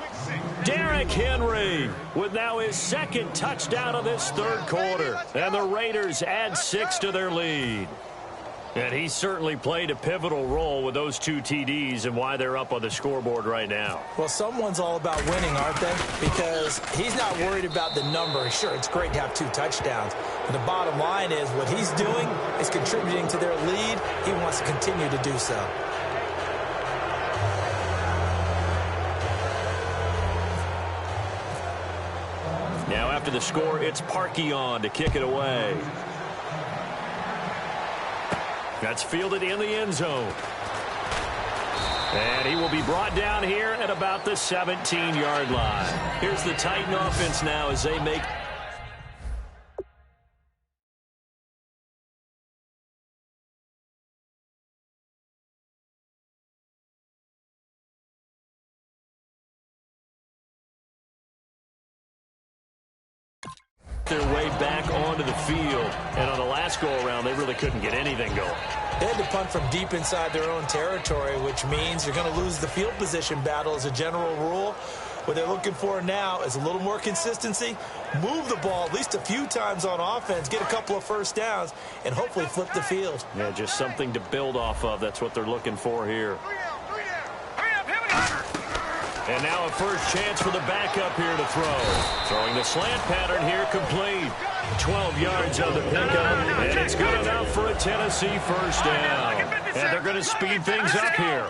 Derrick Henry with now his 2nd touchdown of this 3rd quarter. And the Raiders add 6 to their lead. And he certainly played a pivotal role with those 2 TDs and why they're up on the scoreboard right now.
Well, someone's all about winning, aren't they? Because he's not worried about the number. Sure, it's great to have 2 touchdowns. But the bottom line is what he's doing is contributing to their lead. He wants to continue to do so.
Now after the score, it's Parkey on to kick it away. That's fielded in the end zone. And he will be brought down here at about the 17-yard line. Here's the Titan offense now as they make... their way back onto the field. And on the last go-around, they really couldn't get anything going.
They had to punt from deep inside their own territory, which means you're going to lose the field position battle as a general rule. What they're looking for now is a little more consistency, move the ball at least a few times on offense, get a couple of first downs, and hopefully flip the field.
Yeah, just something to build off of. That's what they're looking for here. And now a first chance for the backup here to throw. Throwing the slant pattern here complete. 12 yards on the pickup, and it's good enough for a Tennessee first down. And they're going to speed things up here.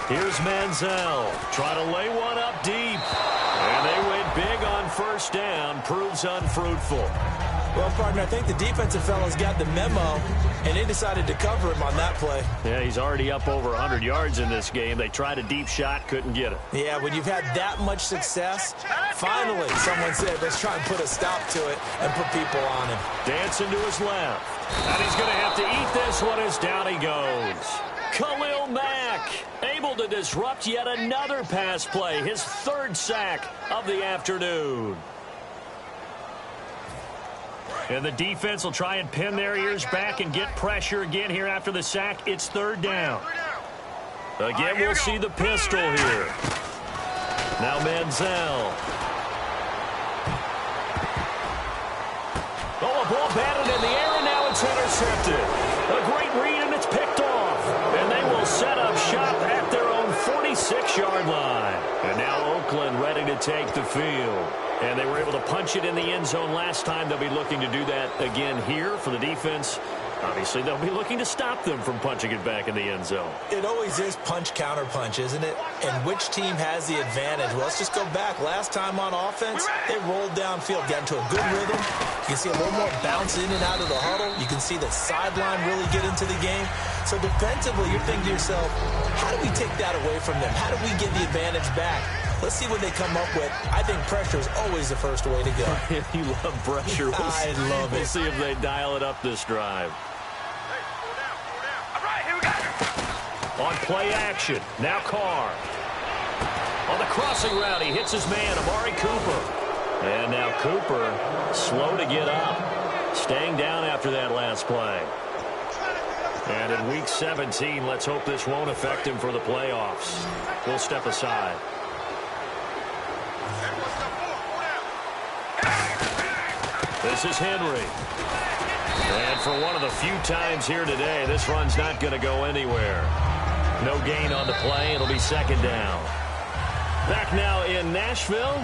Here's Manziel. Try to lay one up deep. And they went big on first down. Proves unfruitful.
Well, partner, I think the defensive fellas got the memo, and they decided to cover him on that play.
Yeah, he's already up over 100 yards in this game. They tried a deep shot, couldn't get it.
Yeah, when you've had that much success, finally someone said, let's try and put a stop to it and put people on him.
Dancing to his left. And he's going to have to eat this one as down he goes. Khalil Mack able to disrupt yet another pass play. His 3rd sack of the afternoon. And the defense will try and pin their ears back and get pressure again here after the sack. It's 3rd down. Again, we'll see the pistol here. Now Manziel. Oh, a ball batted in the air, and now it's intercepted. A great read, and it's picked off. And they will set up shop at their own 46 6-yard line. And now Oakland ready to take the field. And they were able to punch it in the end zone last time. They'll be looking to do that again here for the defense. Obviously, they'll be looking to stop them from punching it back in the end zone.
It always is punch-counter-punch, isn't it? And which team has the advantage? Well, let's just go back. Last time on offense, they rolled downfield, got into a good rhythm. You can see a little more bounce in and out of the huddle. You can see the sideline really get into the game. So defensively, you're thinking to yourself, how do we take that away from them? How do we get the advantage back? Let's see what they come up with. I think pressure is always the first way to go.
You love pressure.
I love it.
We'll see if they dial it up this drive. On play action, now Carr. On the crossing route, he hits his man, Amari Cooper. And now Cooper, slow to get up, staying down after that last play. And in Week 17, let's hope this won't affect him for the playoffs. We'll step aside. This is Henry. And for one of the few times here today, this run's not going to go anywhere. No gain on the play. It'll be second down. Back now in Nashville.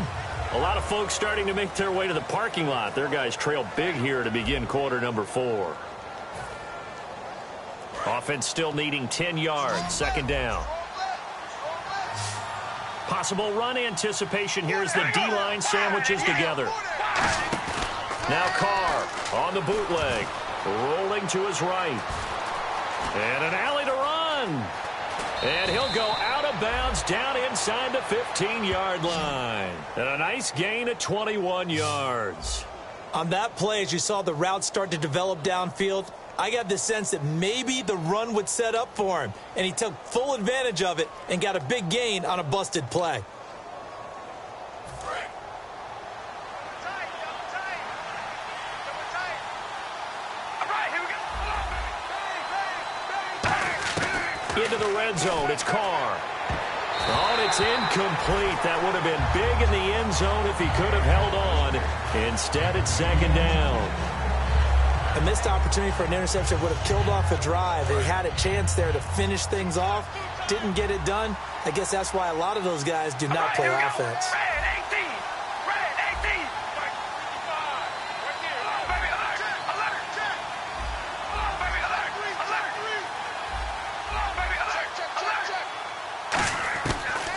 A lot of folks starting to make their way to the parking lot. Their guys trail big here to begin quarter number 4. Offense still needing 10 yards. Second down. Possible run anticipation here as the D-line sandwiches together. Now Carr on the bootleg. Rolling to his right. And an alley to run. And he'll go out of bounds down inside the 15-yard line. And a nice gain of 21 yards.
On that play, as you saw the route start to develop downfield, I got the sense that maybe the run would set up for him. And he took full advantage of it and got a big gain on a busted play.
Into the red zone. It's Carr. Oh, it's incomplete. That would have been big in the end zone if he could have held on. Instead, it's second down.
A missed opportunity for an interception would have killed off a drive. They had a chance there to finish things off. Didn't get it done. I guess that's why a lot of those guys do not play offense.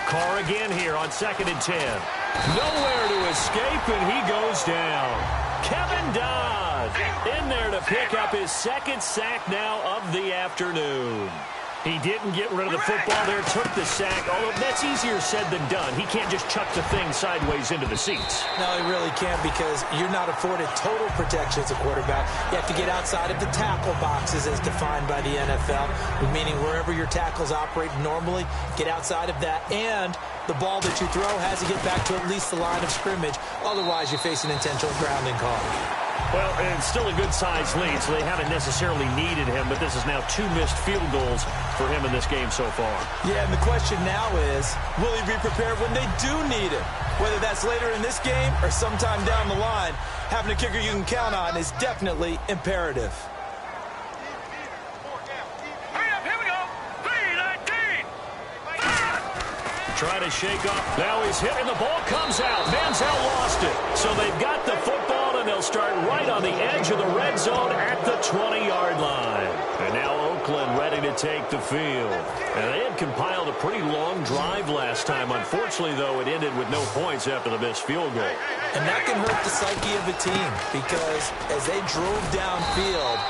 Carr again here on 2nd and 10. Nowhere to escape, and he goes down. Kevin Dodd in there to pick up his second sack now of the afternoon. He didn't get rid of the football there, took the sack, although that's easier said than done. He can't just chuck the thing sideways into the seats.
No, he really can't because you're not afforded total protection as a quarterback. You have to get outside of the tackle boxes as defined by the NFL, meaning wherever your tackles operate normally, get outside of that, and the ball that you throw has to get back to at least the line of scrimmage. Otherwise, you're facing intentional grounding call.
Well, it's still a good-sized lead, so they haven't necessarily needed him, but this is now 2 missed field goals for him in this game so far.
Yeah, and the question now is, will he be prepared when they do need him? Whether that's later in this game or sometime down the line, having a kicker you can count on is definitely imperative.
Trying to shake off. Now he's hit, and the ball comes out. Manziel lost it. So they've got the football, and they'll start right on the edge of the red zone at the 20-yard line. And now Oakland ready to take the field. And they had compiled a pretty long drive last time. Unfortunately, though, it ended with no points after the missed field goal.
And that can hurt the psyche of a team because as they drove downfield,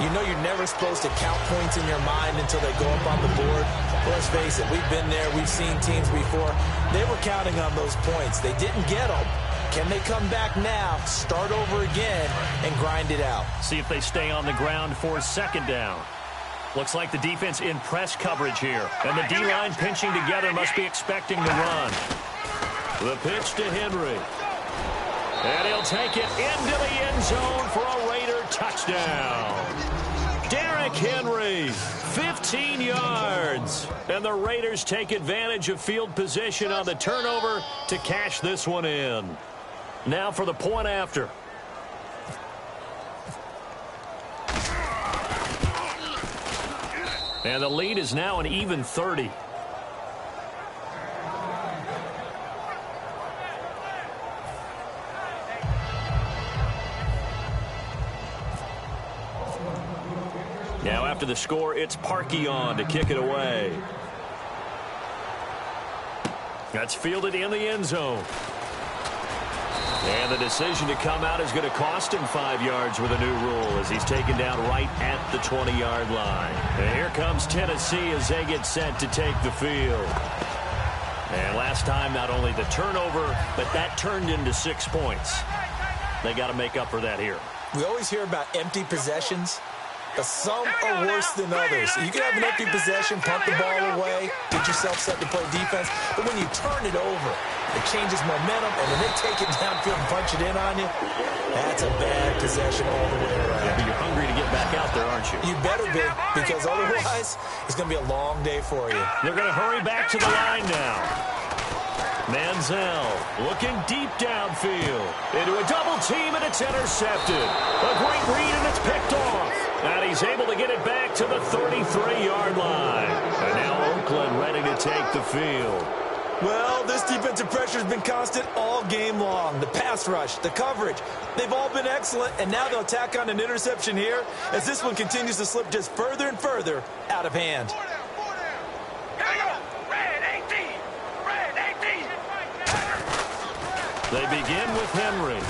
you know you're never supposed to count points in your mind until they go up on the board. Well, let's face it, we've been there. We've seen teams before. They were counting on those points. They didn't get them. Can they come back now, start over again, and grind it out?
See if they stay on the ground for second down. Looks like the defense in press coverage here. And the D-line pinching together must be expecting to run. The pitch to Henry. And he'll take it into the end zone for a Raider touchdown. Derrick Henry, 15 yards. And the Raiders take advantage of field position on the turnover to cash this one in. Now for the point after. And the lead is now an even 30. after the score. It's Parkey on to kick it away. That's fielded in the end zone. And the decision to come out is going to cost him 5 yards with a new rule as he's taken down right at the 20-yard line. And here comes Tennessee as they get set to take the field. And last time, not only the turnover, but that turned into 6 points. They got to make up for that here.
We always hear about empty possessions, but some are worse than others. You can have an empty possession, punt the ball away, get yourself set to play defense, but when you turn it over, it changes momentum, and when they take it downfield and punch it in on you, that's a bad possession all the way around.
Yeah, but you're hungry to get back out there, aren't you?
You better be, because otherwise, it's going to be a long day for you.
They're going to hurry back to the line now. Manziel looking deep downfield into a double team, and it's intercepted. A great read, and it's picked off. And he's able to get it back to the 33-yard line. And now Oakland ready to take the field.
Well, this defensive pressure has been constant all game long. The pass rush, the coverage, they've all been excellent, and now they'll tack on an interception here as this one continues to slip just further and further out of hand.
They begin with Henry.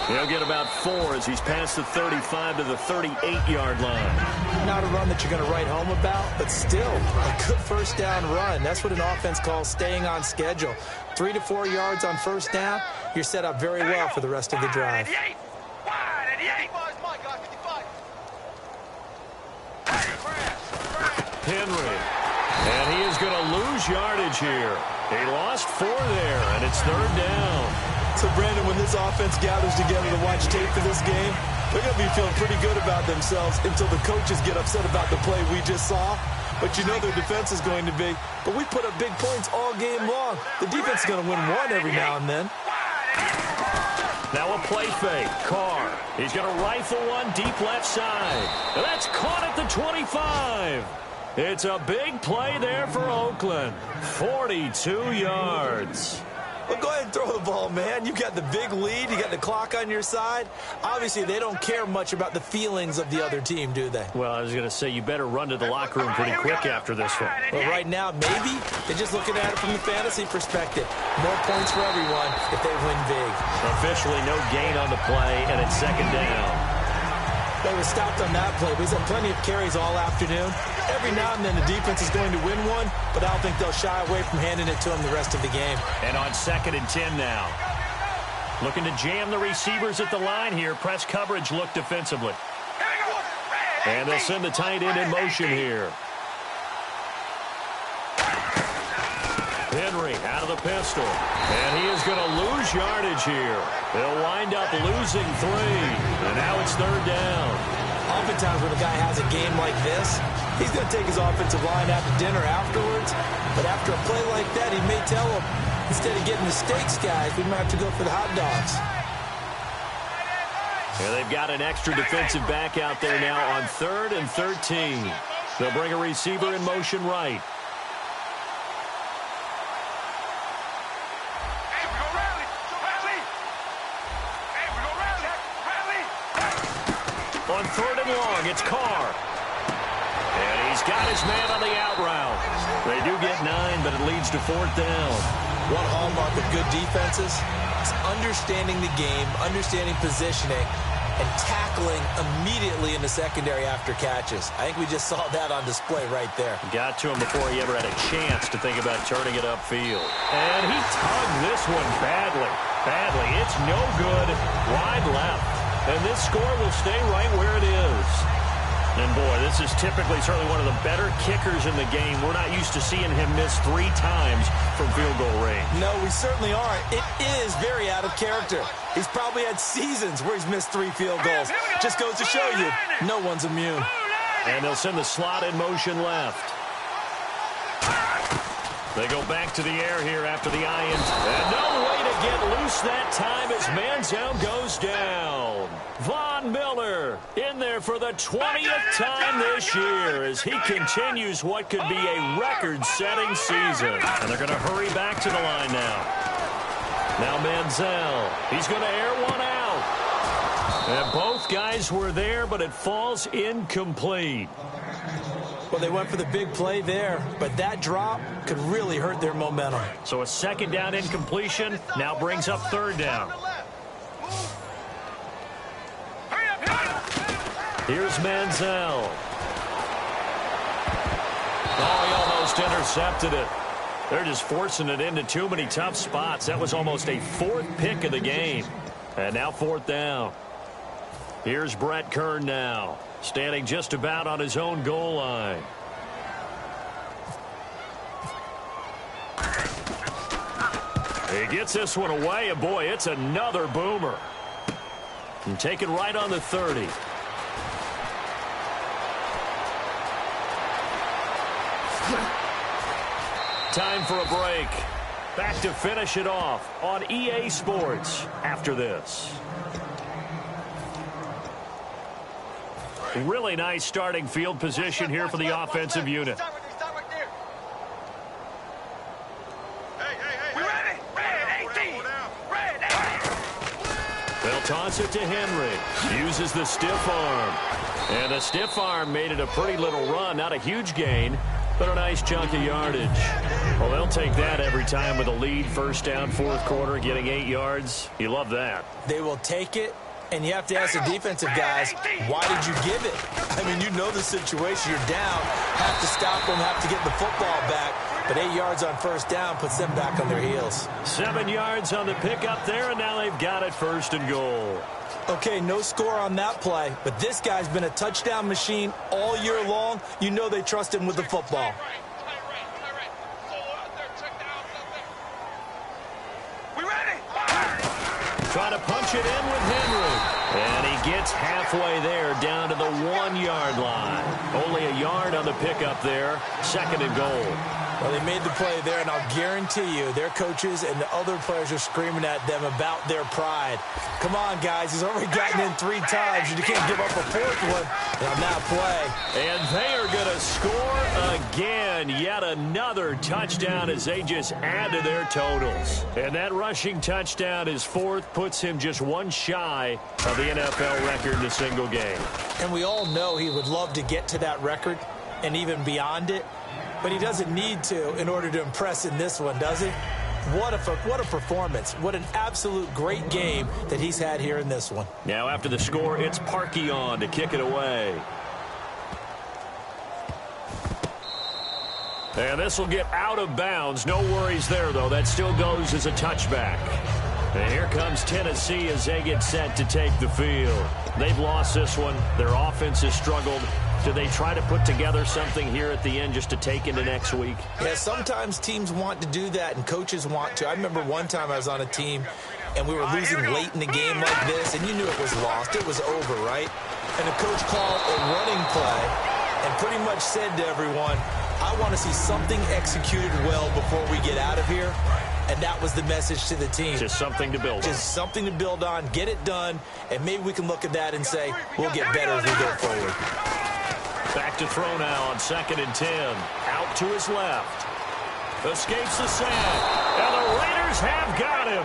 He'll get about 4 as he's past the 35 to the 38-yard line.
Not a run that you're going to write home about, but still a good first down run. That's what an offense calls staying on schedule. 3 to 4 yards on first down, you're set up very well for the rest of the drive.
Henry. And he is going to lose yardage here. He lost 4 there, and it's third down.
So, Brandon, when this offense gathers together to watch tape for this game, they're going to be feeling pretty good about themselves until the coaches get upset about the play we just saw. But you know their defense is going to be. But we put up big points all game long. The defense is going to win one every now and then.
Now a play fake. Carr. He's going to rifle one deep left side. And that's caught at the 25. It's a big play there for Oakland. 42 yards.
Well, go ahead and throw the ball, man. You got the big lead. You got the clock on your side. Obviously, they don't care much about the feelings of the other team, do they?
Well, I was going to say, you better run to the locker room pretty quick after this one.
Well, right now, maybe they're just looking at it from the fantasy perspective. More points for everyone if they win big.
Officially, no gain on the play, and it's second down.
They were stopped on that play, but he's had plenty of carries all afternoon. Every now and then the defense is going to win one, but I don't think they'll shy away from handing it to him the rest of the game.
And on 2nd and 10 now. Looking to jam the receivers at the line here. Press coverage look defensively. And they'll send the tight end in motion here. Henry out of the pistol. And he is going to lose yardage here. They'll wind up losing 3. And now it's third down.
Oftentimes when a guy has a game like this, he's going to take his offensive line out to dinner afterwards. But after a play like that, he may tell them, instead of getting the steaks, guys, we might have to go for the hot dogs.
Yeah, they've got an extra defensive back out there now on 3rd and 13. They'll bring a receiver in motion right. On 3rd and long, it's Carr. And he's got his man on the out route. They do get 9, but it leads to 4th down.
One hallmark of good defenses is understanding the game, understanding positioning, and tackling immediately in the secondary after catches. I think we just saw that on display right there.
Got to him before he ever had a chance to think about turning it upfield. And he tugged this one badly. It's no good. Wide left. And this score will stay right where it is. And, boy, this is typically certainly one of the better kickers in the game. We're not used to seeing him miss 3 times from field goal range. No,
we certainly aren't. It is very out of character. He's probably had seasons where he's missed 3 field goals. Just goes to show you, no one's immune.
And they'll send the slot in motion left. They go back to the air here after the INT. And no way to get loose that time as Manziel goes down. Von Miller in there for the 20th time this year as he continues what could be a record-setting season. And they're going to hurry back to the line now. Now Manziel. He's going to air one out. And both guys were there, but it falls incomplete.
Well, they went for the big play there, but that drop could really hurt their momentum.
So a second down incompletion now brings up third down. Here's Manziel. Oh, he almost intercepted it. They're just forcing it into too many tough spots. That was almost a fourth pick of the game. And now fourth down. Here's Brett Kern now, standing just about on his own goal line. He gets this one away, and boy, it's another boomer. And take it right on the 30. Time for a break. Back to finish it off on EA Sports after this. Really nice starting field position here for the offensive unit. They'll toss it to Henry. Uses the stiff arm. And the stiff arm made it a pretty little run. Not a huge gain, but a nice chunk of yardage. Well, they'll take that every time with a lead. First down, fourth quarter, getting 8 yards. You love that.
They will take it. And you have to ask the defensive guys, why did you give it? I mean, you know the situation. You're down. Have to stop them, have to get the football back. But 8 yards on first down puts them back on their heels.
7 yards on the pickup there, and now they've got it first and goal.
Okay, no score on that play, but this guy's been a touchdown machine all year long. You know they trust him with the football.
Trying to punch it in with Henry. And he gets halfway there down to the 1 yard line. Only a yard on the pickup there. Second and goal.
Well, they made the play there, and I'll guarantee you their coaches and the other players are screaming at them about their pride. Come on, guys. He's already gotten in 3 times. You can't give up a fourth one on that play.
And they are going to score again. Yet another touchdown as they just add to their totals. And that rushing touchdown is fourth, puts him just one shy of the NFL record in a single game.
And we all know he would love to get to that record and even beyond it. But he doesn't need to in order to impress in this one, does he? What a performance. What an absolute great game that he's had here in this one.
Now after the score, it's Parkey on to kick it away. And this will get out of bounds. No worries there, though. That still goes as a touchback. And here comes Tennessee as they get set to take the field. They've lost this one. Their offense has struggled. Do they try to put together something here at the end just to take into next week?
Yeah, sometimes teams want to do that and coaches want to. I remember one time I was on a team and we were losing late in the game like this, and you knew it was lost. It was over, right? And the coach called a running play and pretty much said to everyone, I want to see something executed well before we get out of here. And that was the message to the team.
Just something to build on.
Just something to build on, get it done, and maybe we can look at that and say, we'll get better as we go forward.
Back to throw now on 2nd and 10. Out to his left. Escapes the sack. And the Raiders have got him.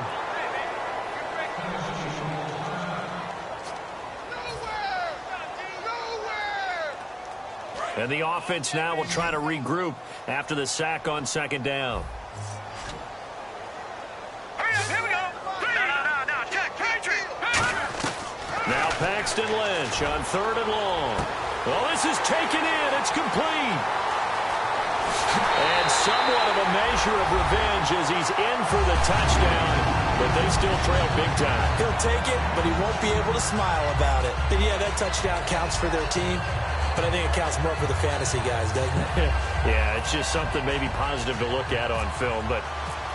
And the offense now will try to regroup after the sack on 2nd down. Now Paxton Lynch on 3rd and long. Well, this is taken in. It's complete. And somewhat of a measure of revenge as he's in for the touchdown, but they still trail big time.
He'll take it, but he won't be able to smile about it. And yeah, that touchdown counts for their team, but I think it counts more for the fantasy guys, doesn't it?
Yeah, it's just something maybe positive to look at on film, but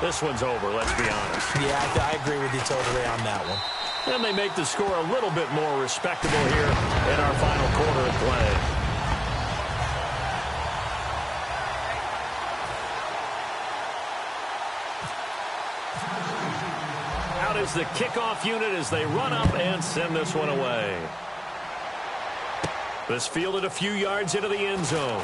this one's over, let's be honest.
Yeah, I agree with you totally on that one.
And they make the score a little bit more respectable here in our final quarter of play. Out is the kickoff unit as they run up and send this one away. This fielded a few yards into the end zone.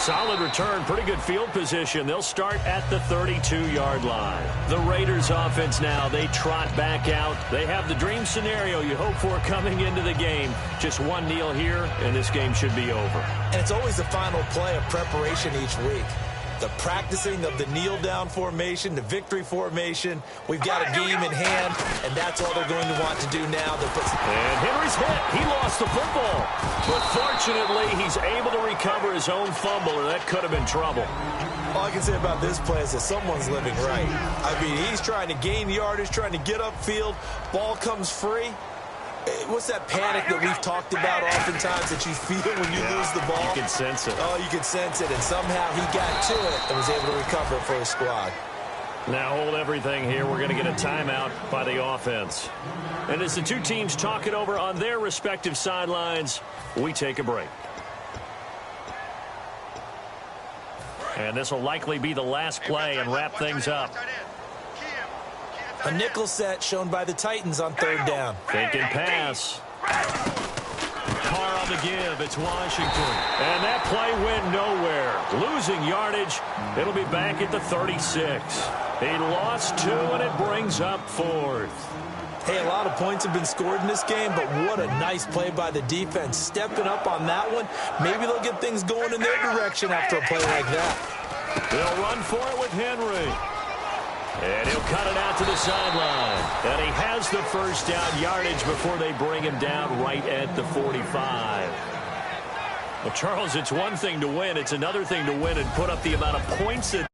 Solid return, pretty good field position. They'll start at the 32-yard line. The Raiders offense now, they trot back out. They have the dream scenario you hope for coming into the game. Just one kneel here, and this game should be over.
And it's always the final play of preparation each week. The practicing of the kneel-down formation, the victory formation. We've got a game in hand, and that's all they're going to want to do now.
And Henry's hit. He lost the football. But fortunately, he's able to recover his own fumble, or that could have been trouble.
All I can say about this play is that someone's living right. I mean, he's trying to gain yardage, trying to get upfield. Ball comes free. What's that panic that we've talked about oftentimes that you feel when you lose the ball?
You can sense it.
Oh, you can sense it, and somehow he got to it and was able to recover for his squad.
Now hold everything here. We're going to get a timeout by the offense. And as the two teams talk it over on their respective sidelines, we take a break. And this will likely be the last play and wrap things up.
A nickel set shown by the Titans on third down.
Faking pass. Carr on the give. It's Washington. And that play went nowhere. Losing yardage. It'll be back at the 36. He lost 2, and it brings up 4th.
Hey, a lot of points have been scored in this game, but what a nice play by the defense. Stepping up on that one. Maybe they'll get things going in their direction after a play like that.
They'll run for it with Henry. And he'll cut it out to the sideline. And he has the first down yardage before they bring him down right at the 45. Well, Charles, it's one thing to win. It's another thing to win and put up the amount of points that